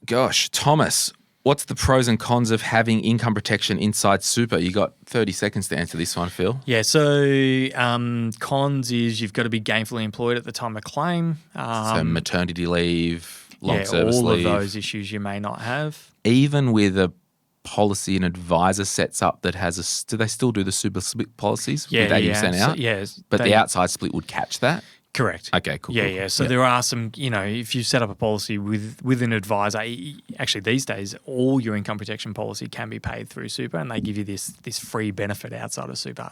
Gosh, Thomas, what's the pros and cons of having income protection inside super? You got 30 seconds to answer this one, Phil. Yeah, so cons is you've got to be gainfully employed at the time of claim. So maternity leave, long service all leave. of those issues you may not have. Even with a policy an advisor sets up that has do they still do the super split policies with 80% out? But the outside split would catch that? Correct. Okay, cool. Yeah. So there are some, if you set up a policy with an advisor, actually these days, all your income protection policy can be paid through super, and they give you this free benefit outside of super,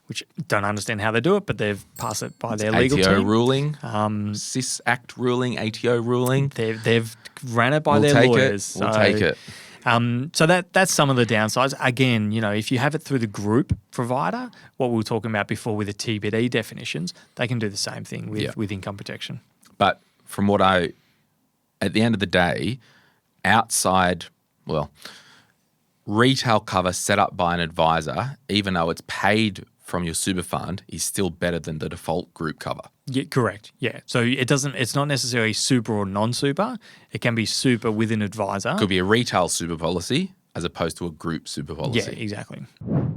which don't understand how they do it, but they've passed it by their legal ATO team. ruling, CIS Act ruling, ATO ruling. They've ran it by their lawyers. We'll take it. So that's some of the downsides. Again, if you have it through the group provider, what we were talking about before with the TBD definitions, they can do the same thing with income protection. But from what at the end of the day, retail cover set up by an advisor, even though it's paid from your super fund, is still better than the default group cover. Yeah, correct. Yeah. So it's not necessarily super or non-super. It can be super with an advisor. Could be a retail super policy as opposed to a group super policy. Yeah, exactly.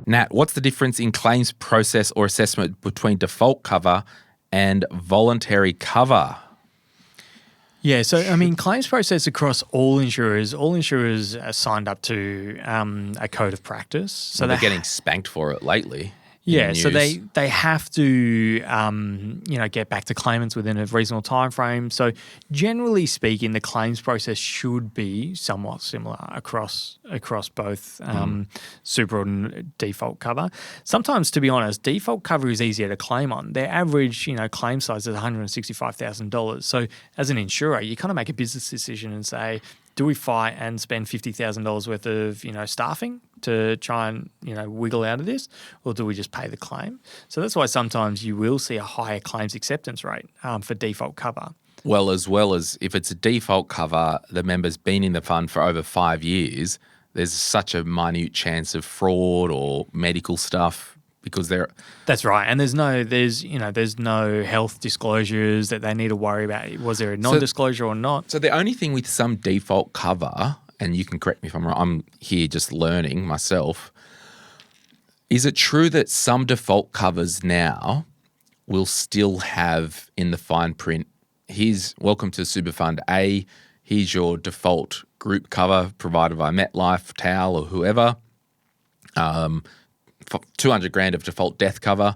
Nat, what's the difference in claims process or assessment between default cover and voluntary cover? Yeah, so claims process across all insurers are signed up to a code of practice. So they're getting spanked for it lately. Yeah, so they have to get back to claimants within a reasonable time frame. So generally speaking, the claims process should be somewhat similar across both super and default cover. Sometimes, to be honest, default cover is easier to claim on. Their average claim size is $165,000. So as an insurer, you kind of make a business decision and say, do we fight and spend $50,000 worth of staffing to try and wiggle out of this, or do we just pay the claim? So that's why sometimes you will see a higher claims acceptance rate for default cover. Well as if it's a default cover, the member's been in the fund for over 5 years, there's such a minute chance of fraud or medical stuff because they're... That's right. And there's no health disclosures that they need to worry about. Was there a non-disclosure or not? So the only thing with some default cover, and you can correct me if I'm wrong, I'm here just learning myself, is it true that some default covers now will still have in the fine print, here's welcome to Super Fund A, here's your default group cover provided by MetLife, TAL or whoever, $200,000 of default death cover.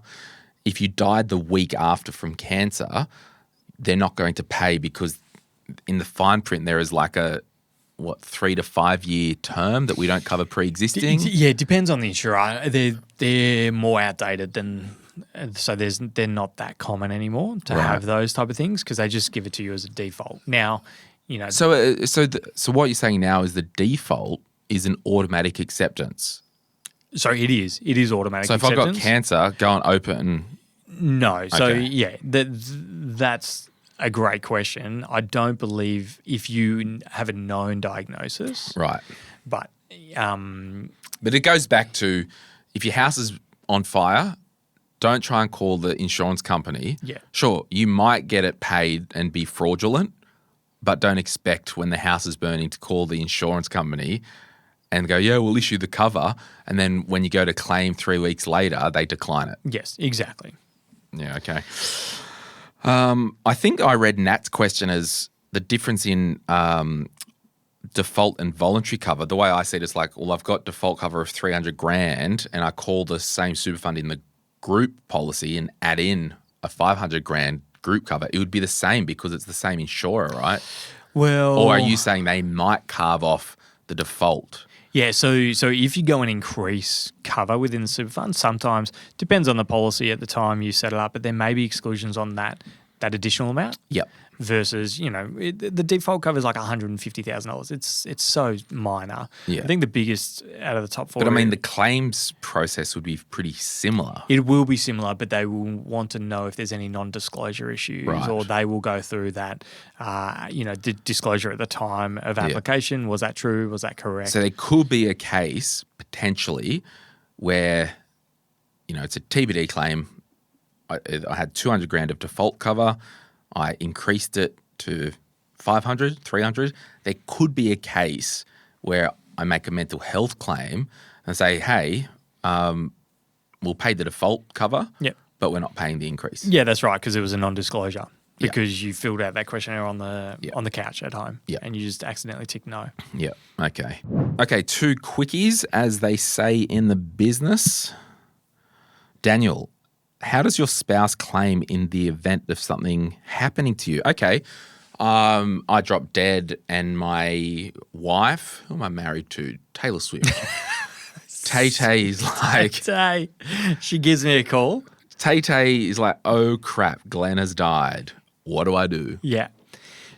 If you died the week after from cancer, they're not going to pay because in the fine print there is like a 3 to 5 year term that we don't cover pre-existing. Yeah, it depends on the insurer. They're more outdated than, so they're not that common anymore to have those type of things because they just give it to you as a default. Now, So what you're saying now is the default is an automatic acceptance. So it is automatic So if acceptance. I've got cancer, go and open. No. So Okay. yeah, that's a great question. I don't believe if you have a known diagnosis. Right. But it goes back to if your house is on fire, don't try and call the insurance company. Yeah. Sure, you might get it paid and be fraudulent, but don't expect when the house is burning to call the insurance company and go, yeah, we'll issue the cover. And then when you go to claim 3 weeks later, they decline it. Yes, exactly. Yeah, okay. I think I read Nat's question as the difference in default and voluntary cover. The way I see it is like, well, I've got default cover of $300,000 and I call the same super fund in the group policy and add in a $500,000 group cover. It would be the same because it's the same insurer, right? Well, or are you saying they might carve off the default? Yeah, so if you go and increase cover within the super fund, sometimes depends on the policy at the time you set it up, but there may be exclusions on that additional amount. Yep. Versus, the default cover is like $150,000. It's so minor. Yeah. I think the biggest out of the top four. But I mean, the claims process would be pretty similar. It will be similar, but they will want to know if there's any non-disclosure issues, Right. or they will go through that, disclosure at the time of application. Was that true? Was that correct? So there could be a case potentially where, it's a TBD claim. I had $200,000 of default cover. I increased it to 500, 300. there could be a case where I make a mental health claim and say, hey, we'll pay the default cover, but we're not paying the increase. Yeah, that's right, because it was a non-disclosure. Because you filled out that questionnaire on the couch at home, and you just accidentally ticked no. Yeah. Okay. Okay. 2 quickies, as they say in the business. Daniel, how does your spouse claim in the event of something happening to you? Okay. I drop dead, and my wife, who am I married to? Taylor Swift. Tay-Tay is like... Tay. She gives me a call. Tay-Tay is like, oh, crap, Glen has died. What do I do? Yeah.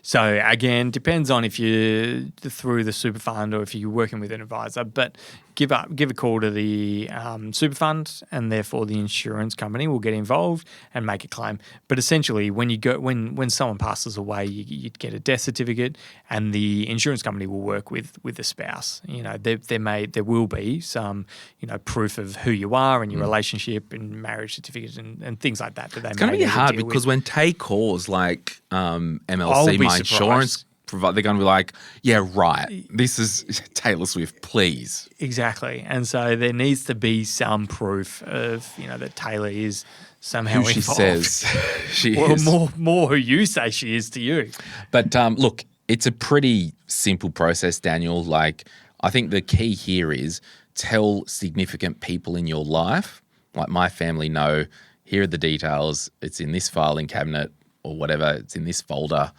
So, again, depends on if you're through the super fund or if you're working with an advisor, but give a call to the super fund, and therefore the insurance company will get involved and make a claim. But essentially, when someone passes away, you get a death certificate, and the insurance company will work with the spouse. You know, there will be some, you know, proof of who you are and your relationship and marriage certificates and things like that. It's going to be hard because when Tay calls like MLC, my insurance provider, they're going to be like, yeah, right, this is Taylor Swift, please. Exactly. And so there needs to be some proof of, you know, that Taylor is somehow who she involved. Says she or is. More who you say she is to you. But look, it's a pretty simple process, Daniel. Like, I think the key here is tell significant people in your life, like my family know, here are the details, it's in this filing cabinet or whatever, it's in this folder.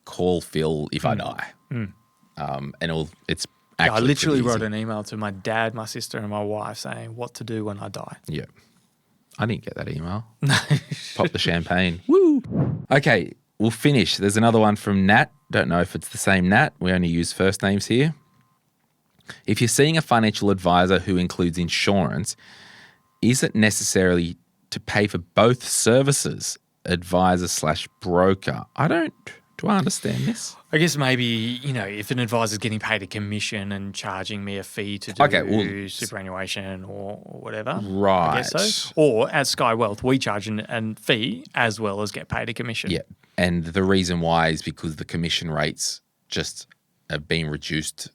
Call Phil if I die. And it's actually I literally wrote an email to my dad, my sister, and my wife saying what to do when I die. Yeah. I didn't get that email. No. Pop the champagne. Woo. Okay, we'll finish. There's another one from Nat. Don't know if it's the same Nat. We only use first names here. If you're seeing a financial advisor who includes insurance, is it necessarily to pay for both services, advisor/broker? Do I understand this? I guess maybe, you know, if an advisor's getting paid a commission and charging me a fee to do superannuation or whatever. Right. I guess so. Or at Skye Wealth, we charge a fee as well as get paid a commission. Yeah. And the reason why is because the commission rates just have been reduced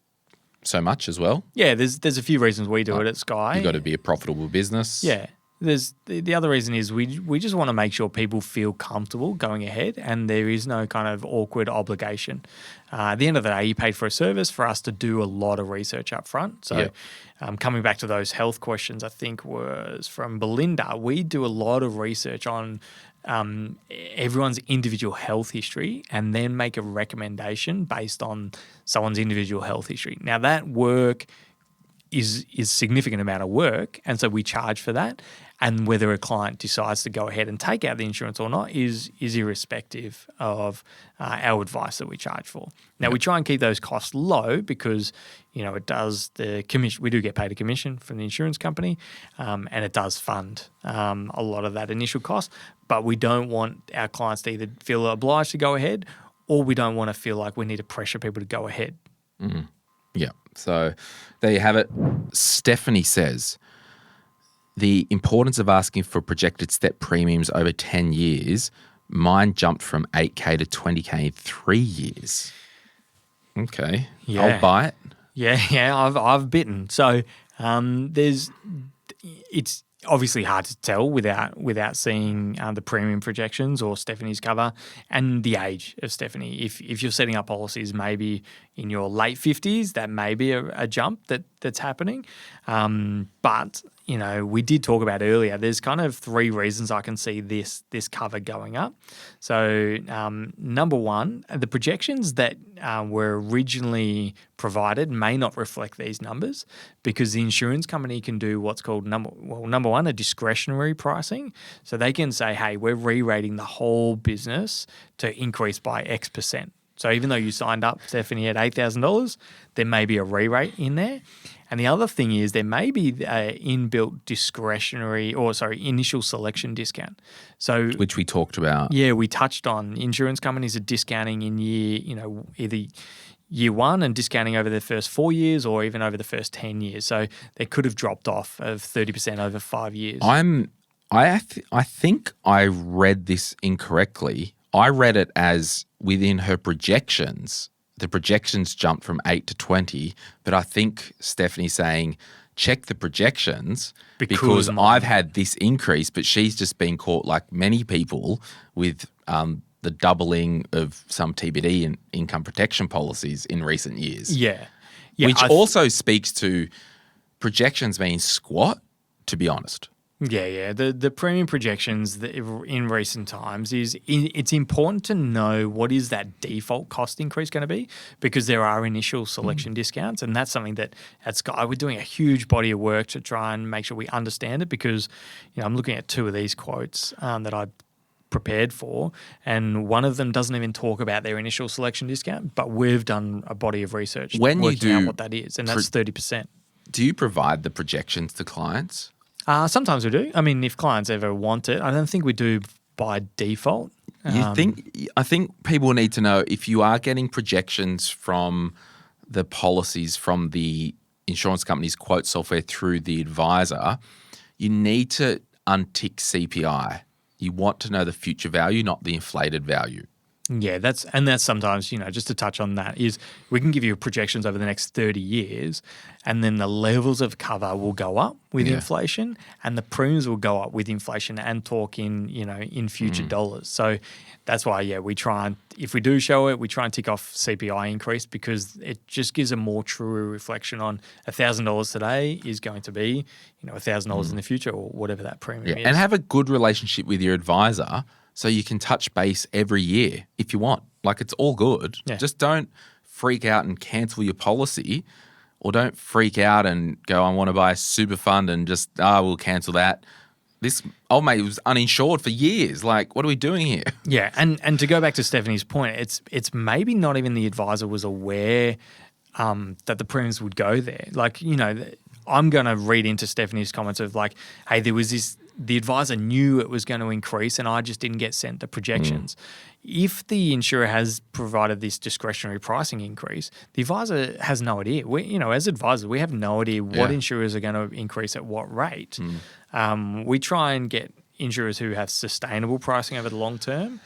so much as well. Yeah, there's a few reasons we do it at Skye. You've got to be a profitable business. Yeah. There's the other reason is we just want to make sure people feel comfortable going ahead, and there is no kind of awkward obligation. At the end of the day, you paid for a service for us to do a lot of research up front. So coming back to those health questions, I think was from Belinda, we do a lot of research on everyone's individual health history and then make a recommendation based on someone's individual health history. Now that work is significant amount of work, and so we charge for that. And whether a client decides to go ahead and take out the insurance or not is irrespective of our advice that we charge for. Now we try and keep those costs low because, you know, it does the commission. We do get paid a commission from the insurance company, and it does fund a lot of that initial cost. But we don't want our clients to either feel obliged to go ahead, or we don't want to feel like we need to pressure people to go ahead. Mm-hmm. Yeah. So there you have it. Stephanie says, the importance of asking for projected step premiums over 10 years, mine jumped from 8K to 20K in 3 years. Okay. Yeah. I'll buy it. Yeah, I've bitten. So it's obviously hard to tell without seeing the premium projections or Stephanie's cover and the age of Stephanie. If you're setting up policies maybe in your late 50s, that may be a jump that's happening. But, you know, we did talk about earlier, there's kind of 3 reasons I can see this cover going up. So number one, the projections that were originally provided may not reflect these numbers because the insurance company can do what's called number one, a discretionary pricing. So they can say, hey, we're re-rating the whole business to increase by X percent. So even though you signed up, Stephanie, at $8,000, there may be a re-rate in there. And the other thing is there may be an inbuilt initial selection discount. So which we talked about. Yeah, we touched on insurance companies are discounting in either year one and discounting over the first 4 years or even over the first 10 years. So they could have dropped off of 30% over 5 years. I think I read this incorrectly. I read it as within her projections, the projections jumped from 8 to 20, but I think Stephanie's saying check the projections because I've had this increase, but she's just been caught like many people with the doubling of some TBD and income protection policies in recent years. Yeah. Which also speaks to projections being squat, to be honest. Yeah. The premium projections in recent times it's important to know what is that default cost increase going to be, because there are initial selection discounts, and that's something that at Skye we're doing a huge body of work to try and make sure we understand it, because I'm looking at two of these quotes that I prepared for, and one of them doesn't even talk about their initial selection discount, but we've done a body of research working out what that is, and that's 30%. Do you provide the projections to clients? Sometimes we do. I mean, if clients ever want it, I don't think we do by default. I think people need to know, if you are getting projections from the policies from the insurance company's quote software through the advisor, you need to untick CPI. You want to know the future value, not the inflated value. Yeah, that's sometimes, just to touch on that, is we can give you projections over the next 30 years, and then the levels of cover will go up with inflation, and the premiums will go up with inflation, and talk in future dollars. So that's why, we try and, if we do show it, we try and tick off CPI increase, because it just gives a more true reflection on $1,000 today is going to be, $1,000 in the future, or whatever that premium is. And have a good relationship with your advisor, so you can touch base every year if you want. Like, it's all good. Yeah. Just don't freak out and cancel your policy, or don't freak out and go, I want to buy a super fund and just, we'll cancel that. This old mate was uninsured for years. Like, what are we doing here? Yeah, and to go back to Stephanie's point, it's maybe not even the advisor was aware that the premiums would go there. Like, I'm going to read into Stephanie's comments of like, hey, there was this, the advisor knew it was going to increase and I just didn't get sent the projections. If the insurer has provided this discretionary pricing increase, the advisor has no idea. We, as advisors, we have no idea what insurers are going to increase at what rate. We try and get insurers who have sustainable pricing over the long term.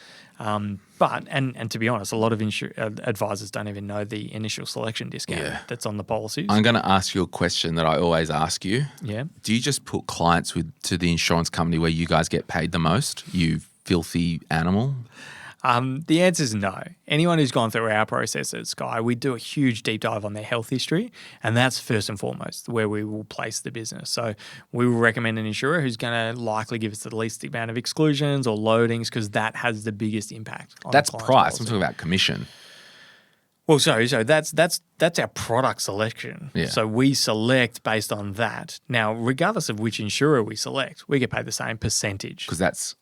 But to be honest, a lot of advisors don't even know the initial selection discount that's on the policies. I'm going to ask you a question that I always ask you. Yeah. Do you just put clients to the insurance company where you guys get paid the most, you filthy animal? The answer is no. Anyone who's gone through our process at Skye, we do a huge deep dive on their health history, and that's first and foremost where we will place the business. So we will recommend an insurer who's going to likely give us the least amount of exclusions or loadings, because that has the biggest impact on that's the price. Policy. I'm talking about commission. Well, so that's our product selection. Yeah. So we select based on that. Now, regardless of which insurer we select, we get paid the same percentage. Because that's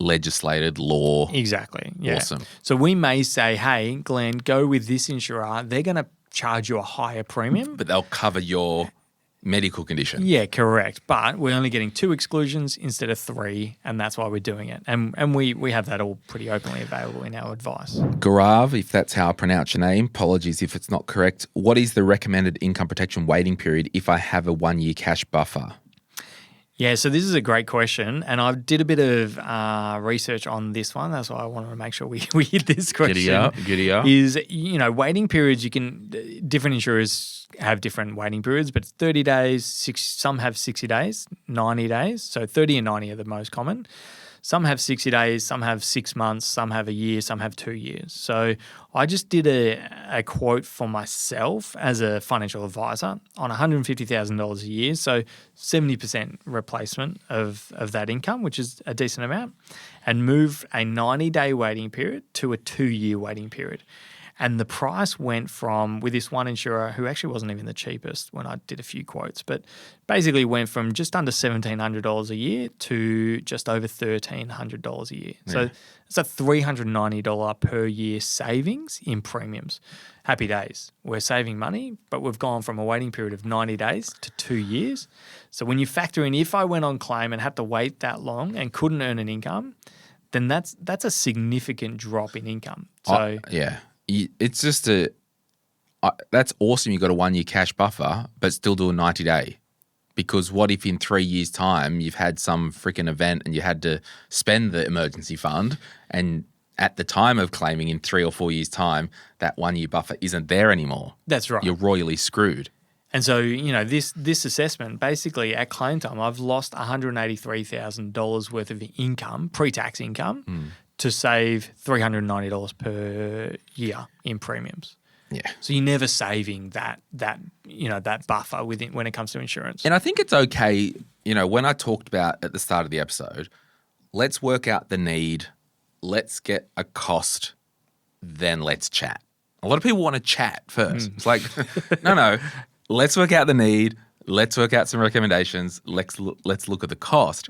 legislated law. Exactly. Yeah. Awesome. So we may say, hey, Glenn, go with this insurer. They're going to charge you a higher premium. But they'll cover your medical condition. Yeah, correct. But we're only getting 2 exclusions instead of 3, and that's why we're doing it. And we have that all pretty openly available in our advice. Gaurav, if that's how I pronounce your name, apologies if it's not correct. What is the recommended income protection waiting period if I have a 1-year cash buffer? Yeah, so this is a great question, and I did a bit of research on this one. That's why I wanted to make sure we hit this question. Giddy up. Is, waiting periods, different insurers have different waiting periods, but it's 30 days, some have 60 days, 90 days. So 30 and 90 are the most common. Some have 60 days, some have 6 months, some have a year, some have 2 years. So I just did a quote for myself as a financial advisor on $150,000 a year, so 70% replacement of that income, which is a decent amount, and moved a 90-day waiting period to a 2-year waiting period. And the price went from, with this one insurer, who actually wasn't even the cheapest when I did a few quotes, but basically went from just under $1,700 a year to just over $1,300 a year. Yeah. So it's a $390 per year savings in premiums. Happy days. We're saving money, but we've gone from a waiting period of 90 days to 2 years. So when you factor in, if I went on claim and had to wait that long and couldn't earn an income, then that's a significant drop in income. So yeah. It's just that's awesome. You got a 1-year cash buffer, but still do a 90-day. Because what if in 3 years' time you've had some freaking event and you had to spend the emergency fund and at the time of claiming in 3 or 4 years' time, that 1 year buffer isn't there anymore. That's right. You're royally screwed. And so, this assessment, basically at claim time, I've lost $183,000 worth of income, pre-tax income, to save $390 per year in premiums. Yeah. So you're never saving that buffer when it comes to insurance. And I think it's okay, when I talked about at the start of the episode, let's work out the need, let's get a cost, then let's chat. A lot of people want to chat first. It's like, no. Let's work out the need. Let's work out some recommendations. Let's look at the cost.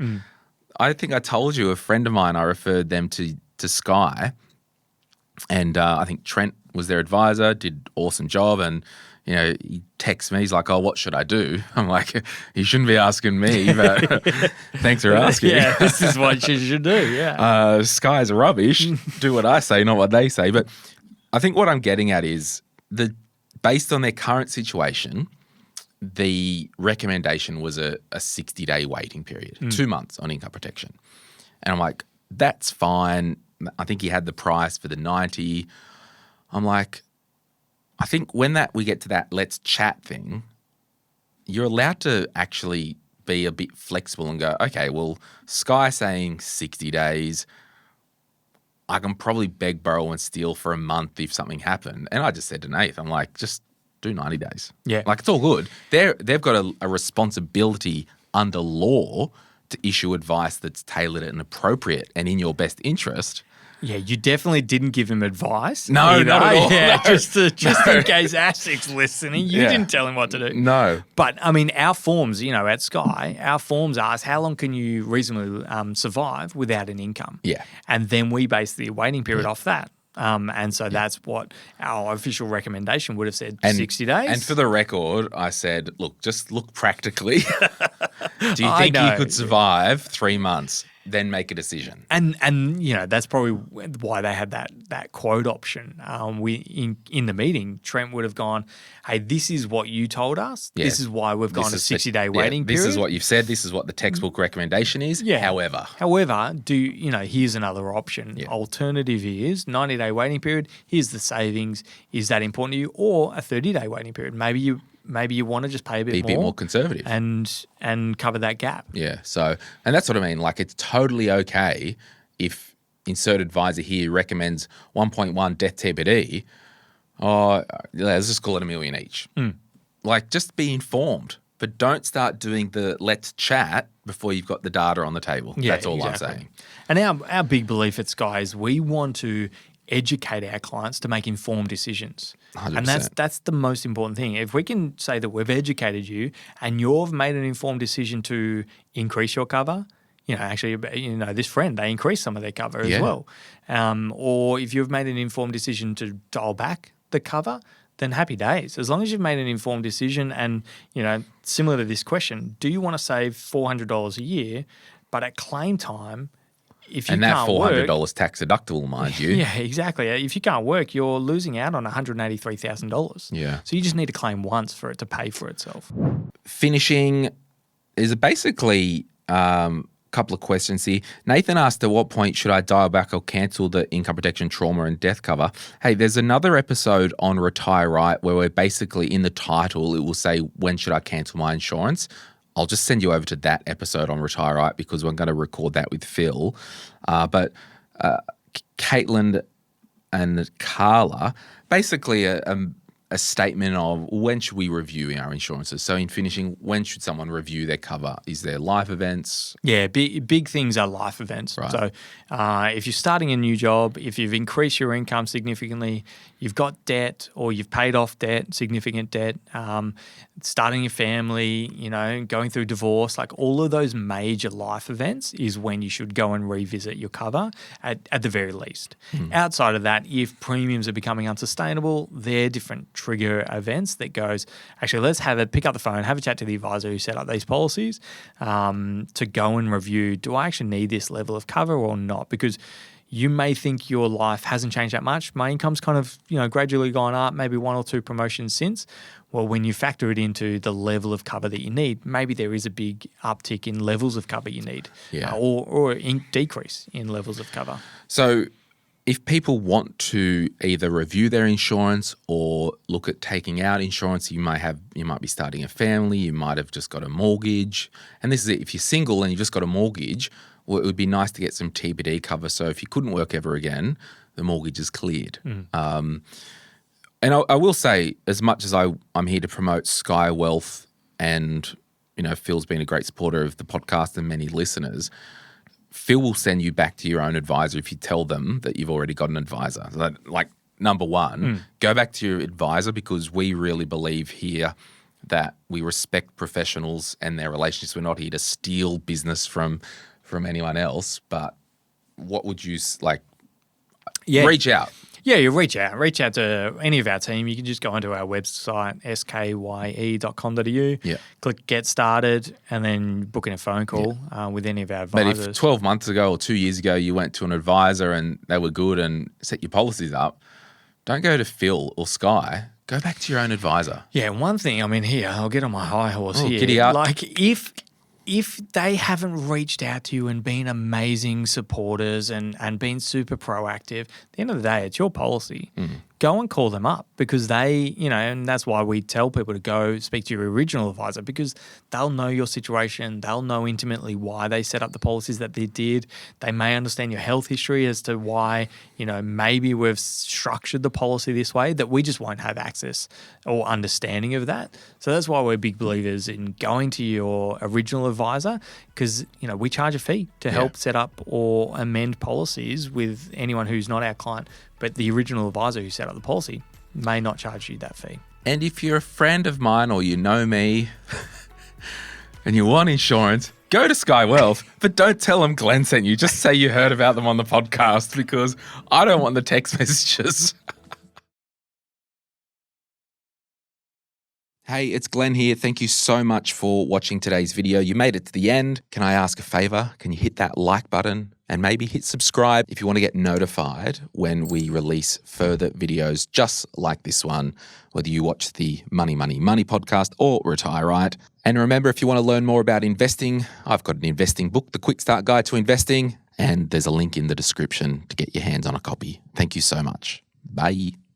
I think I told you a friend of mine, I referred them to Skye, and I think Trent was their advisor, did awesome job, and he texts me. He's like, "Oh, what should I do?" I'm like, "You shouldn't be asking me, but thanks for asking." Yeah, this is what you should do. Yeah, Skye's rubbish. Do what I say, not what they say. But I think what I'm getting at is based on their current situation, the recommendation was a 60-day waiting period, 2 months on income protection. And I'm like, that's fine. I think he had the price for the 90. I'm like, I think when we get to that let's chat thing, you're allowed to actually be a bit flexible and go, okay, well, Skye saying 60 days, I can probably beg, borrow and steal for a month if something happened. And I just said to Nath, I'm like, just do 90 days. Yeah. Like, it's all good. They've got a responsibility under law to issue advice that's tailored and appropriate and in your best interest. Yeah, you definitely didn't give him advice. No, either. not at all. Yeah, No. just in case Ashik's listening, you didn't tell him what to do. No. But, I mean, our forms, at Skye, our forms ask how long can you reasonably survive without an income? Yeah. And then we base the waiting period off that. And so that's what our official recommendation would have said, 60 days. And for the record, I said, look, just look practically. Do you think you could survive 3 months? Then make a decision. And that's probably why they had that quote option. In the meeting, Trent would have gone, hey, this is what you told us. Yeah. This is why we've gone a 60-day waiting period. This is what you've said. This is what the textbook recommendation is. Yeah. However, here's another option. Yeah. Alternative is 90-day waiting period. Here's the savings. Is that important to you? Or a 30-day waiting period. Maybe you want to just pay a bit more. Be a bit more conservative. And cover that gap. Yeah. So, and that's what I mean. Like, it's totally okay if insert advisor here recommends 1.1 death TBD, let's just call it $1 million each. Like, just be informed, but don't start doing the let's chat before you've got the data on the table. Yeah, that's all exactly. I'm saying. And our big belief at Skye is we want to educate our clients to make informed decisions. 100%. And that's the most important thing. If we can say that we've educated you and you've made an informed decision to increase your cover, this friend, they increased some of their cover as well. Or if you've made an informed decision to dial back the cover, then happy days. As long as you've made an informed decision and, similar to this question, do you want to save $400 a year, but at claim time, if you and that can't $400 work, tax deductible, mind you. Yeah, exactly. If you can't work, you're losing out on $183,000. Yeah. So you just need to claim once for it to pay for itself. Finishing is basically a couple of questions here. Nathan asked, at what point should I dial back or cancel the income protection, trauma and death cover? Hey, there's another episode on Retire Right where we're basically in the title, it will say, when should I cancel my insurance? I'll just send you over to that episode on Retire Right because we're going to record that with Phil. But Caitlin and Carla, basically a statement of when should we review our insurances. So in finishing, when should someone review their cover? Is there life events? Yeah, big things are life events. Right. So if you're starting a new job, if you've increased your income significantly, you've got debt or you've paid off debt, significant debt, starting a family, going through divorce, like all of those major life events is when you should go and revisit your cover at the very least. Outside of that, if premiums are becoming unsustainable, they're different trigger events that goes, actually, let's pick up the phone, have a chat to the advisor who set up these policies to go and review, do I actually need this level of cover or not? Because you may think your life hasn't changed that much. My income's kind of, gradually gone up, maybe 1 or 2 promotions since. Well, when you factor it into the level of cover that you need, maybe there is a big uptick in levels of cover you need, or decrease in levels of cover. So if people want to either review their insurance or look at taking out insurance, you might be starting a family, you might have just got a mortgage. And this is it. If you're single and you've just got a mortgage, well, it would be nice to get some TBD cover. So if you couldn't work ever again, the mortgage is cleared. And I will say, as much as I'm here to promote Skye Wealth, and Phil's been a great supporter of the podcast and many listeners, Phil will send you back to your own advisor if you tell them that you've already got an advisor. So number one, go back to your advisor, because we really believe here that we respect professionals and their relationships. We're not here to steal business from anyone else. But what would you reach out? Yeah, you reach out. Reach out to any of our team. You can just go onto our website, skye.com.au, click Get Started, and then book in a phone call with any of our advisors. But if 12 months ago or 2 years ago you went to an advisor and they were good and set your policies up, don't go to Phil or Skye. Go back to your own advisor. Yeah, one thing, here, I'll get on my high horse here. Giddy up. If they haven't reached out to you and been amazing supporters and been super proactive, at the end of the day, it's your policy. Go and call them up, because they, and that's why we tell people to go speak to your original advisor, because they'll know your situation. They'll know intimately why they set up the policies that they did. They may understand your health history as to why, maybe we've structured the policy this way, that we just won't have access or understanding of that. So that's why we're big believers in going to your original advisor, because, we charge a fee to help set up or amend policies with anyone who's not our client. But the original advisor who set up the policy may not charge you that fee. And if you're a friend of mine or you know me and you want insurance, go to Skye Wealth, but don't tell them Glen sent you. Just say you heard about them on the podcast, because I don't want the text messages. Hey, it's Glen here. Thank you so much for watching today's video. You made it to the end. Can I ask a favor? Can you hit that like button and maybe hit subscribe if you want to get notified when we release further videos just like this one, whether you watch the Money, Money, Money podcast or Retire Right. And remember, if you want to learn more about investing, I've got an investing book, The Quick Start Guide to Investing, and there's a link in the description to get your hands on a copy. Thank you so much. Bye.